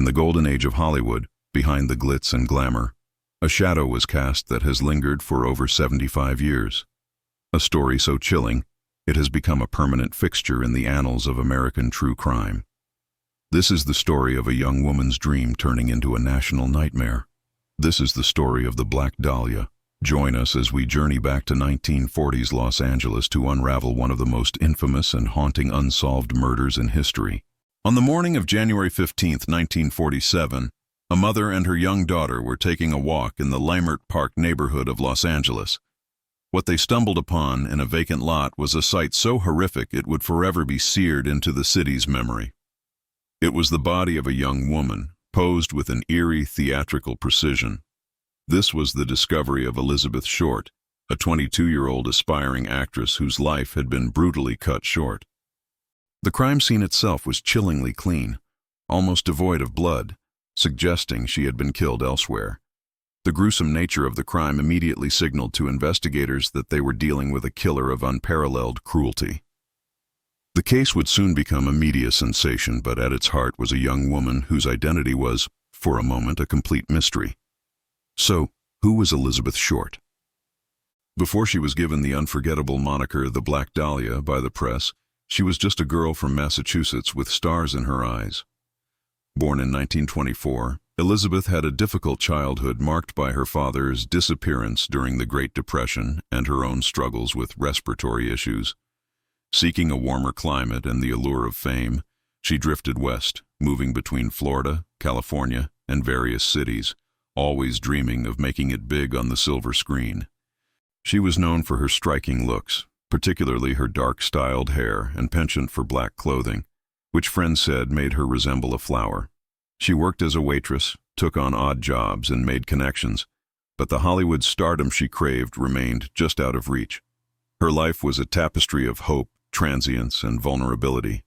the golden age of Hollywood, behind the glitz and glamour, a shadow was cast that has lingered for over 75 years. A story so chilling, it has become a permanent fixture in the annals of American true crime. This is the story of a young woman's dream turning into a national nightmare. This is the story of the Black Dahlia. Join us as we journey back to 1940s Los Angeles to unravel one of the most infamous and haunting unsolved murders in history. On the morning of January 15, 1947, a mother and her young daughter were taking a walk in the Leimert Park neighborhood of Los Angeles. What they stumbled upon in a vacant lot was a sight so horrific it would forever be seared into the city's memory. It was the body of a young woman, posed with an eerie theatrical precision. This was the discovery of Elizabeth Short, a 22-year-old aspiring actress whose life had been brutally cut short. The crime scene itself was chillingly clean, almost devoid of blood, suggesting she had been killed elsewhere. The gruesome nature of the crime immediately signaled to investigators that they were dealing with a killer of unparalleled cruelty. The case would soon become a media sensation, but at its heart was a young woman whose identity was, for a moment, a complete mystery. So, who was Elizabeth Short? Before she was given the unforgettable moniker the Black Dahlia by the press, she was just a girl from Massachusetts with stars in her eyes. Born in 1924, Elizabeth had a difficult childhood marked by her father's disappearance during the Great Depression and her own struggles with respiratory issues. Seeking a warmer climate and the allure of fame, she drifted west, moving between Florida, California, and various cities, always dreaming of making it big on the silver screen. She was known for her striking looks, particularly her dark-styled hair and penchant for black clothing, which friends said made her resemble a flower. She worked as a waitress, took on odd jobs, and made connections, but the Hollywood stardom she craved remained just out of reach. Her life was a tapestry of hope, transience, and vulnerability,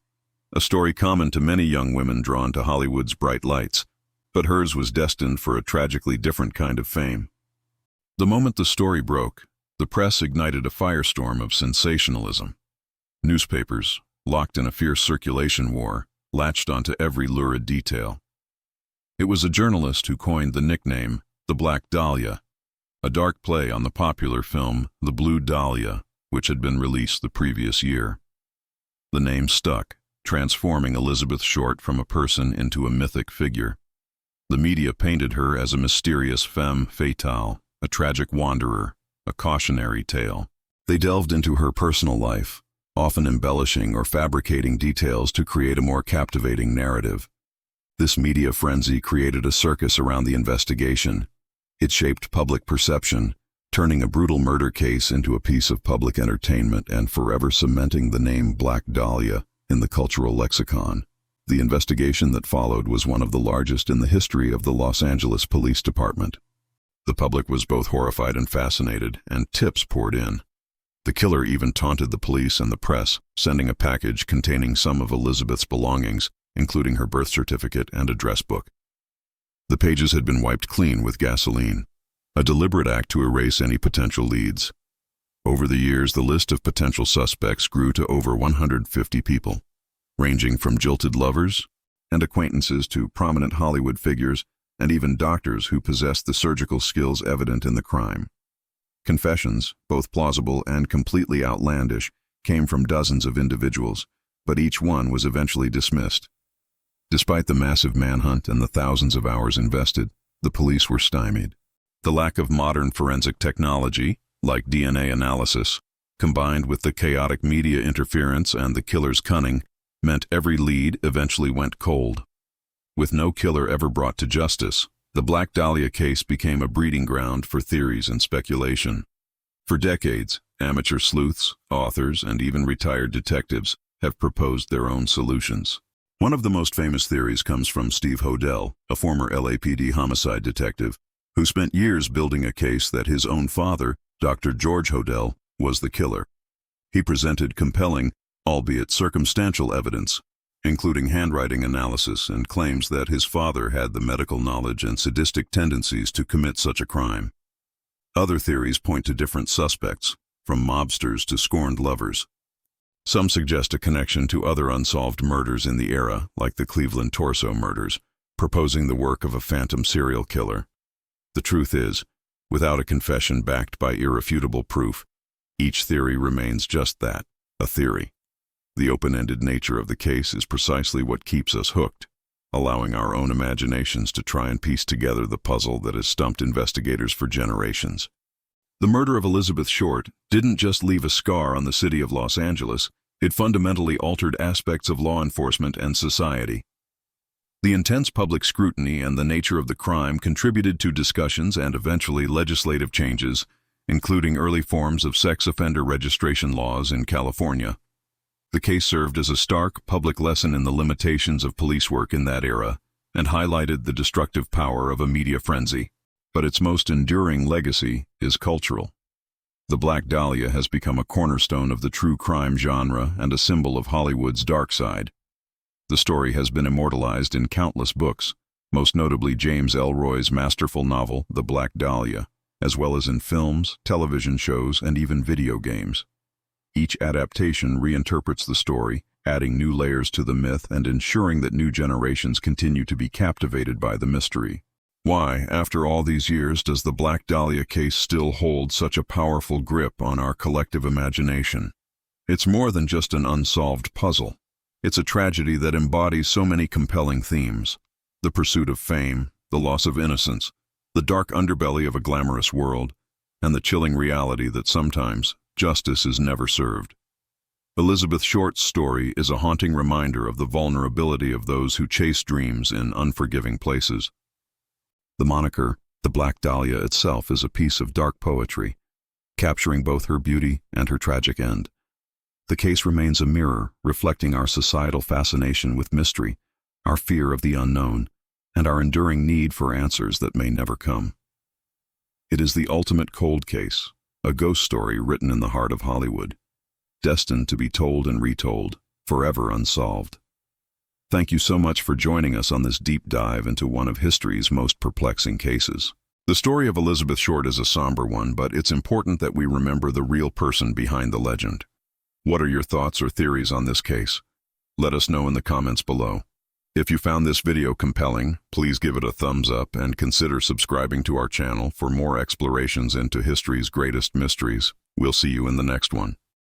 a story common to many young women drawn to Hollywood's bright lights, but hers was destined for a tragically different kind of fame. The moment the story broke, the press ignited a firestorm of sensationalism. Newspapers, locked in a fierce circulation war, latched onto every lurid detail. It was a journalist who coined the nickname the Black Dahlia, a dark play on the popular film The Blue Dahlia, which had been released the previous year. The name stuck, transforming Elizabeth Short from a person into a mythic figure. The media painted her as a mysterious femme fatale, a tragic wanderer, a cautionary tale. They delved into her personal life, often embellishing or fabricating details to create a more captivating narrative. This media frenzy created a circus around the investigation. It shaped public perception, turning a brutal murder case into a piece of public entertainment and forever cementing the name Black Dahlia in the cultural lexicon. The investigation that followed was one of the largest in the history of the Los Angeles Police Department. The public was both horrified and fascinated, and tips poured in. The killer even taunted the police and the press, sending a package containing some of Elizabeth's belongings, including her birth certificate and address book. The pages had been wiped clean with gasoline, a deliberate act to erase any potential leads. Over the years, the list of potential suspects grew to over 150 people, ranging from jilted lovers and acquaintances to prominent Hollywood figures and even doctors who possessed the surgical skills evident in the crime. Confessions, both plausible and completely outlandish, came from dozens of individuals, but each one was eventually dismissed. Despite the massive manhunt and the thousands of hours invested, the police were stymied. The lack of modern forensic technology, like DNA analysis, combined with the chaotic media interference and the killer's cunning, meant every lead eventually went cold. With no killer ever brought to justice, the Black Dahlia case became a breeding ground for theories and speculation. For decades, amateur sleuths, authors, and even retired detectives have proposed their own solutions. One of the most famous theories comes from Steve Hodel, a former LAPD homicide detective, who spent years building a case that his own father, Dr. George Hodel, was the killer. He presented compelling, albeit circumstantial evidence, including handwriting analysis and claims that his father had the medical knowledge and sadistic tendencies to commit such a crime. Other theories point to different suspects, from mobsters to scorned lovers. Some suggest a connection to other unsolved murders in the era, like the Cleveland Torso murders, proposing the work of a phantom serial killer. The truth is, without a confession backed by irrefutable proof, each theory remains just that, a theory. The open-ended nature of the case is precisely what keeps us hooked, allowing our own imaginations to try and piece together the puzzle that has stumped investigators for generations. The murder of Elizabeth Short didn't just leave a scar on the city of Los Angeles, it fundamentally altered aspects of law enforcement and society. The intense public scrutiny and the nature of the crime contributed to discussions and eventually legislative changes, including early forms of sex offender registration laws in California. The case served as a stark public lesson in the limitations of police work in that era and highlighted the destructive power of a media frenzy. But its most enduring legacy is cultural. The Black Dahlia has become a cornerstone of the true crime genre and a symbol of Hollywood's dark side. The story has been immortalized in countless books, most notably James Ellroy's masterful novel, The Black Dahlia, as well as in films, television shows, and even video games. Each adaptation reinterprets the story, adding new layers to the myth and ensuring that new generations continue to be captivated by the mystery. Why, after all these years, does the Black Dahlia case still hold such a powerful grip on our collective imagination? It's more than just an unsolved puzzle. It's a tragedy that embodies so many compelling themes: the pursuit of fame, the loss of innocence, the dark underbelly of a glamorous world, and the chilling reality that sometimes justice is never served. Elizabeth Short's story is a haunting reminder of the vulnerability of those who chase dreams in unforgiving places. The moniker, the Black Dahlia itself, is a piece of dark poetry, capturing both her beauty and her tragic end. The case remains a mirror, reflecting our societal fascination with mystery, our fear of the unknown, and our enduring need for answers that may never come. It is the ultimate cold case, a ghost story written in the heart of Hollywood, destined to be told and retold, forever unsolved. Thank you so much for joining us on this deep dive into one of history's most perplexing cases. The story of Elizabeth Short is a somber one, but it's important that we remember the real person behind the legend. What are your thoughts or theories on this case? Let us know in the comments below. If you found this video compelling, please give it a thumbs up and consider subscribing to our channel for more explorations into history's greatest mysteries. We'll see you in the next one.